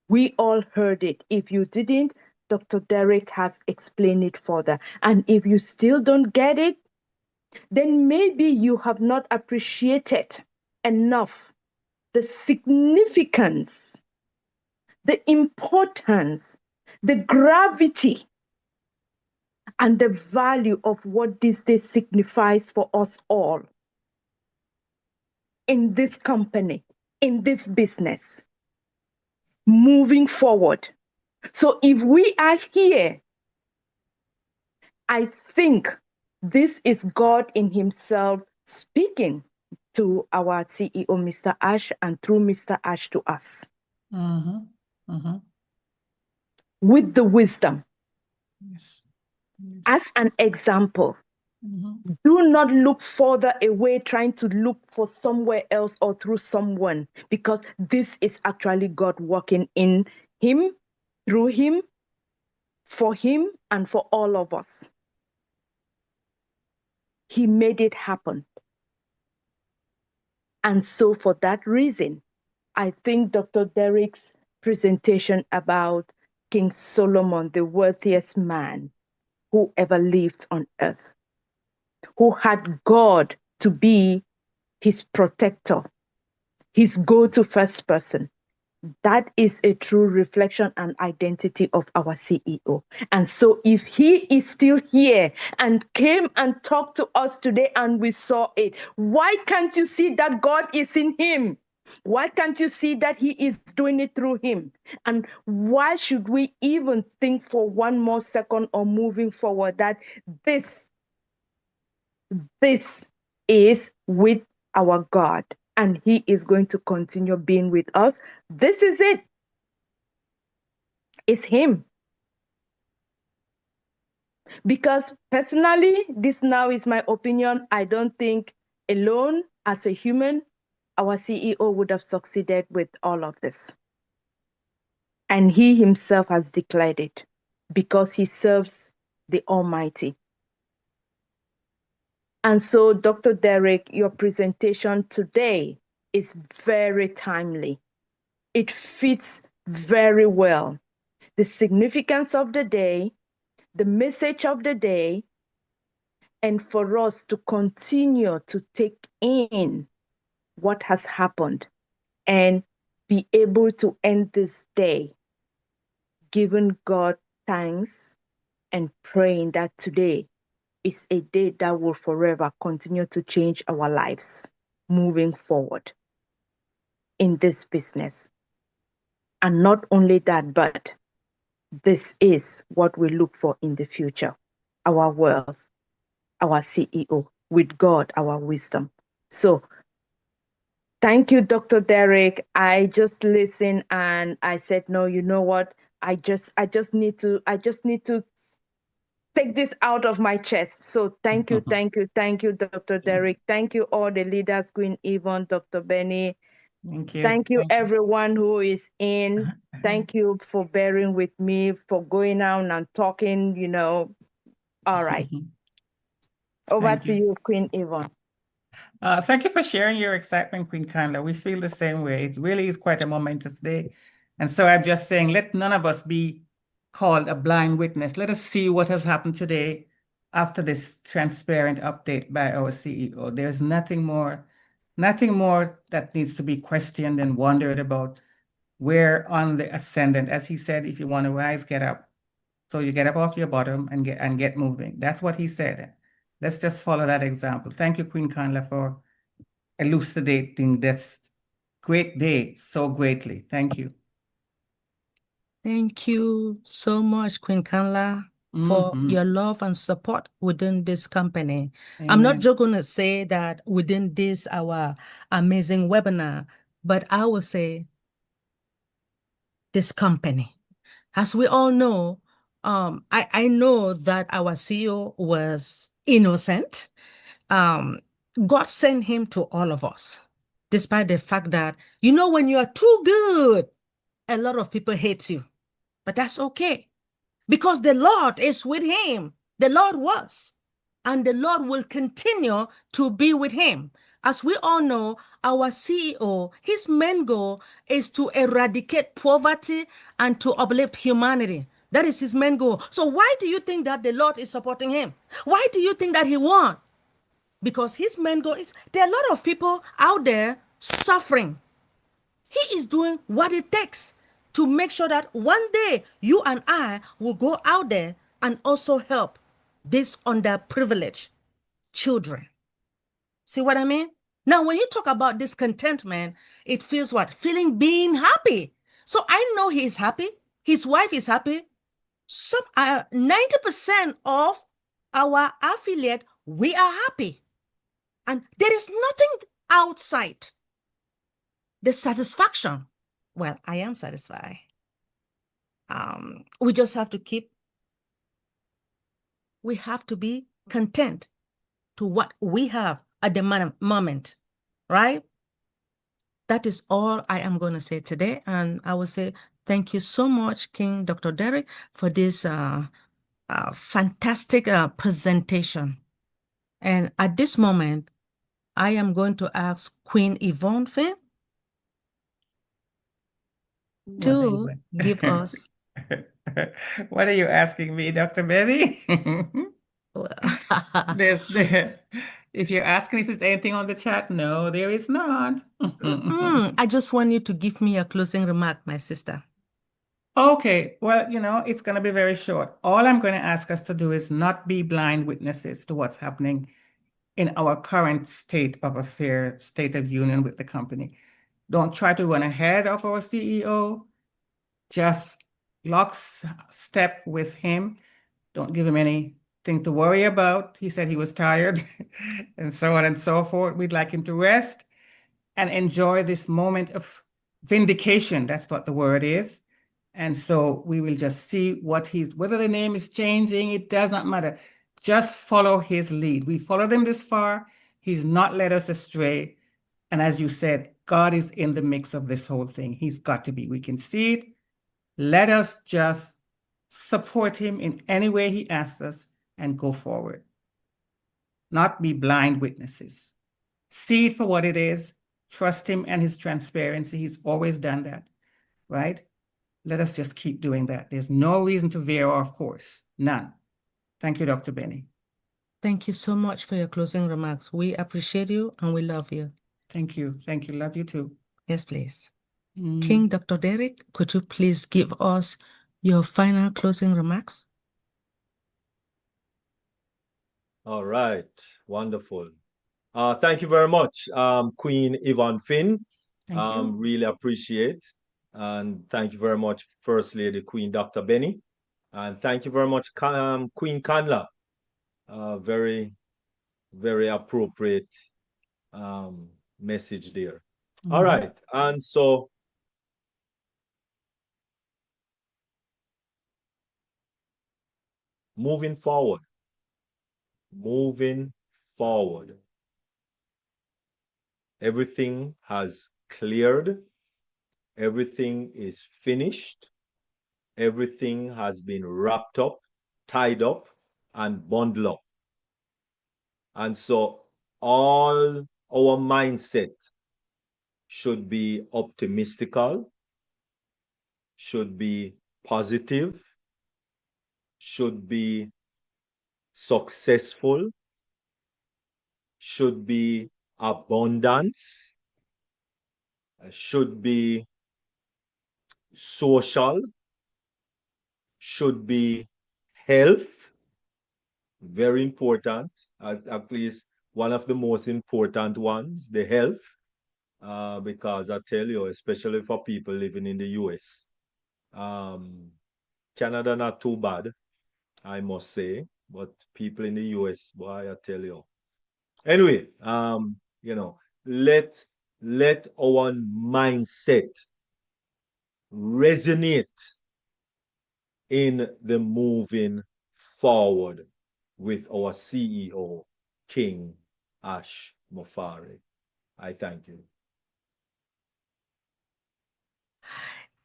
We all heard it. If you didn't, Dr. Derek has explained it further. And if you still don't get it, then maybe you have not appreciated enough the significance, the importance, the gravity, and the value of what this day signifies for us all in this company, in this business, moving forward. So if we are here, I think this is God in himself speaking to our CEO, Mr. Ash, and through Mr. Ash to us. With the wisdom. Yes. As an example, do not look further away trying to look for somewhere else or through someone, because this is actually God working in him, through him, and for all of us. He made it happen. And so for that reason, I think Dr. Derek's presentation about King Solomon, the wealthiest man who ever lived on earth, who had God to be his protector, his go-to first person. That is a true reflection and identity of our CEO. And so if he is still here and came and talked to us today and we saw it, why can't you see that God is in him? Why can't you see that he is doing it through him? And why should we even think for one more second or moving forward that this is with our God and he is going to continue being with us? This is it. It's him. Because personally, this now is my opinion. I don't think alone as a human, our CEO would have succeeded with all of this. And he himself has declared it because he serves the Almighty. And so, Dr. Derek, your presentation today is very timely. It fits very well the significance of the day, the message of the day, and for us to continue to take in what has happened and be able to end this day giving God thanks and praying that today is a day that will forever continue to change our lives moving forward in this business. And not only that, but this is what we look for in the future, our wealth, our CEO, with God, our wisdom. So thank you, Dr. Derek. I just listened and I said, no, you know what? I just need to take this out of my chest. So thank you, Dr. Derek. Thank you, all the leaders, Queen Yvonne, Dr. Benny. Thank you. Thank you, everyone who is in. Thank you for bearing with me, for going out and talking, All right. Over to you, Queen Yvonne. Thank you for sharing your excitement, Queen Tanda. We feel the same way. It really is quite a momentous day. And so I'm just saying, let none of us be called a blind witness. Let us see what has happened today after this transparent update by our CEO. There's nothing more that needs to be questioned and wondered about. We're on the ascendant. As he said, if you want to rise, get up. So you get up off your bottom and get moving. That's what he said. Let's just follow that example. Thank you, Queen Conla, for elucidating this great day so greatly. Thank you. Thank you so much, Queen Kanla, for your love and support within this company. I'm not Amen. just going to say that within this, our amazing webinar, but I will say this company. As we all know, I know that our CEO was innocent. God sent him to all of us, despite the fact that, you know, when you are too good, a lot of people hate you. But that's okay, because the Lord is with him. The Lord was, and the Lord will continue to be with him. As we all know, our CEO, his main goal is to eradicate poverty and to uplift humanity. That is his main goal. So why do you think that the Lord is supporting him? Why do you think that he won? Because his main goal is, there are a lot of people out there suffering. He is doing what it takes to make sure that one day you and I will go out there and also help these underprivileged children. See what I mean? Now, when you talk about discontentment, it feels what? Feeling being happy. So I know he is happy. His wife is happy. 90% of our affiliate, we are happy. And there is nothing outside the satisfaction. Well, I am satisfied. We just have to we have to be content to what we have at the moment, right? That is all I am going to say today. And I will say thank you so much, King Dr. Derek, for this fantastic presentation. And at this moment, I am going to ask Queen Yvonne Finn to give us. What are you asking me, Dr. Betty? If you're asking if there's anything on the chat, no, there is not. I just want you to give me a closing remark, my sister. Okay, well, it's going to be very short. All I'm going to ask us to do is not be blind witnesses to what's happening in our current state of affairs, state of union with the company. Don't try to run ahead of our CEO. Just lockstep with him. Don't give him anything to worry about. He said he was tired and so on and so forth. We'd like him to rest and enjoy this moment of vindication. That's what the word is. And so we will just see whether the name is changing, it does not matter. Just follow his lead. We followed him this far. He's not led us astray. And as you said, God is in the mix of this whole thing. He's got to be. We can see it. Let us just support him in any way he asks us and go forward. Not be blind witnesses. See it for what it is. Trust him and his transparency. He's always done that, right? Let us just keep doing that. There's no reason to veer off course. None. Thank you, Dr. Benny. Thank you so much for your closing remarks. We appreciate you and we love you. Thank you. Thank you. Love you too. Yes, please. King Dr. Derek, could you please give us your final closing remarks? All right. Wonderful. Thank you very much, Queen Yvonne Finn. Thank you. Really appreciate. And thank you very much, First Lady Queen Dr. Benny. And thank you very much, Queen Kanla. Very, very appropriate message there. All right. And so moving forward. Everything has cleared. Everything is finished. Everything has been wrapped up, tied up, and bundled up. And so all our mindset should be optimistical, should be positive, should be successful, should be abundance, should be social, should be health, very important, at least one of the most important ones, the health, because I tell you, especially for people living in the US, Canada not too bad, I must say, but people in the US, boy, I tell you. Anyway, you know, let our mindset resonate in the moving forward with our CEO, King Ash Mofari. I thank you.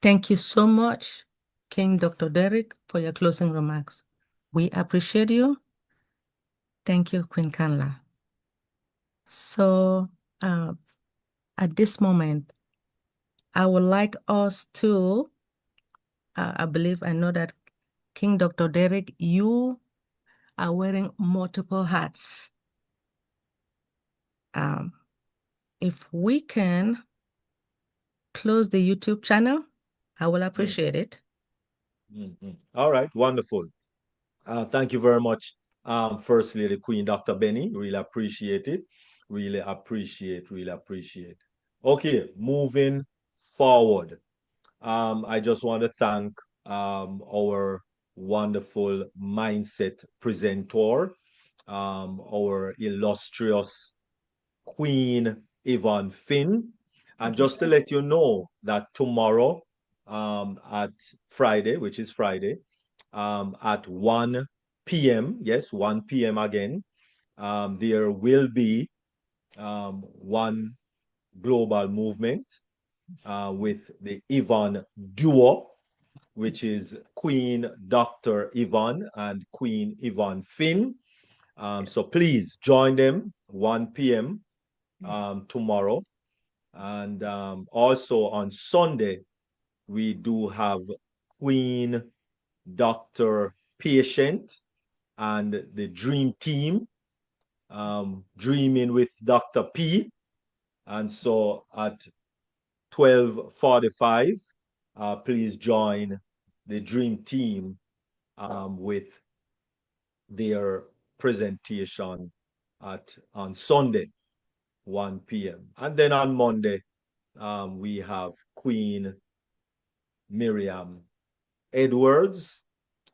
Thank you so much, King Dr. Derek, for your closing remarks. We appreciate you. Thank you, Queen Kanla. So at this moment, I would like us to, I believe I know that King Dr. Derek, you are wearing multiple hats. If we can close the YouTube channel, I will appreciate it. All right, wonderful. Thank you very much. First Lady Queen Dr. Benny, really appreciate it. Really appreciate, really appreciate. Okay, moving forward. I just want to thank our wonderful mindset presenter, our illustrious Queen Yvonne Finn. And just to let you know that tomorrow at Friday, which is Friday, at 1 p.m., yes, 1 p.m. again, there will be one global movement with the Yvonne duo, which is Queen Dr. Yvonne and Queen Yvonne Finn. So please join them 1 p.m. Tomorrow. And also on Sunday, we do have Queen Dr. Patient and the Dream Team, Dreaming with Dr. P. And so at 12:45, please join the Dream Team with their presentation on Sunday, 1 p.m. And then on Monday, we have Queen Miriam Edwards,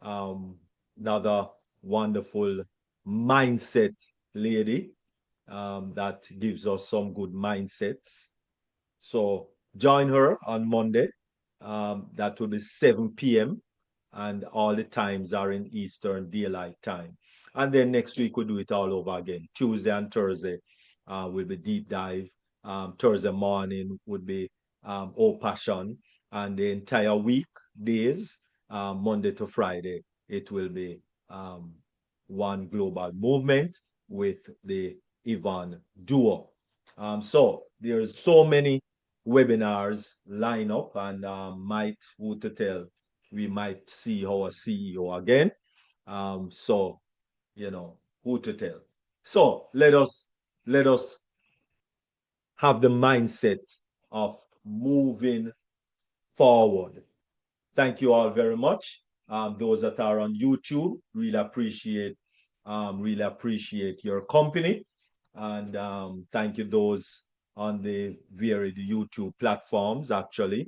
another wonderful mindset lady that gives us some good mindsets. So join her on Monday. That will be 7 p.m. and all the times are in Eastern Daylight Time. And then next week we'll do it all over again. Tuesday and Thursday will be deep dive. Thursday morning would be Old Passion, and the entire week days, Monday to Friday, it will be one global movement with the Yvonne duo. So there's so many webinars line up, and might, who to tell, we might see our CEO again. So, you know, who to tell. So let us have the mindset of moving forward. Thank you all very much. Those that are on YouTube, really appreciate your company. And thank you those on the varied YouTube platforms. Actually,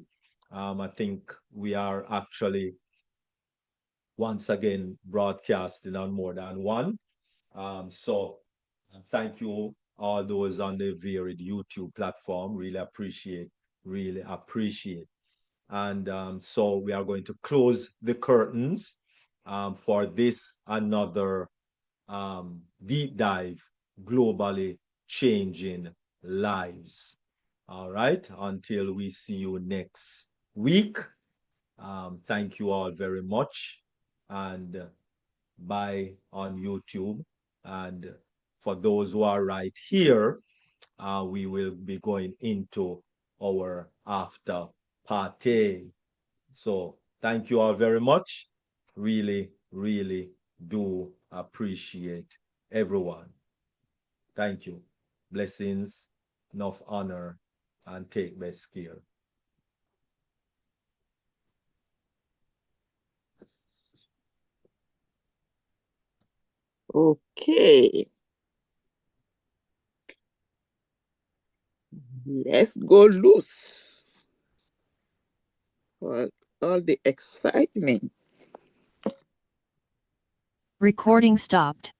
I think we are actually once again broadcasting on more than one. So thank you all those on the varied YouTube platform. Really appreciate, really appreciate. And so we are going to close the curtains for this another deep dive, globally changing lives. All right, until we see you next week. Thank you all very much, and bye on YouTube. And for those who are right here, we will be going into our after party. So thank you all very much. Really really do appreciate everyone. Thank you. Blessings, enough honor, and take best care. Okay. Let's go loose for all the excitement. Recording stopped.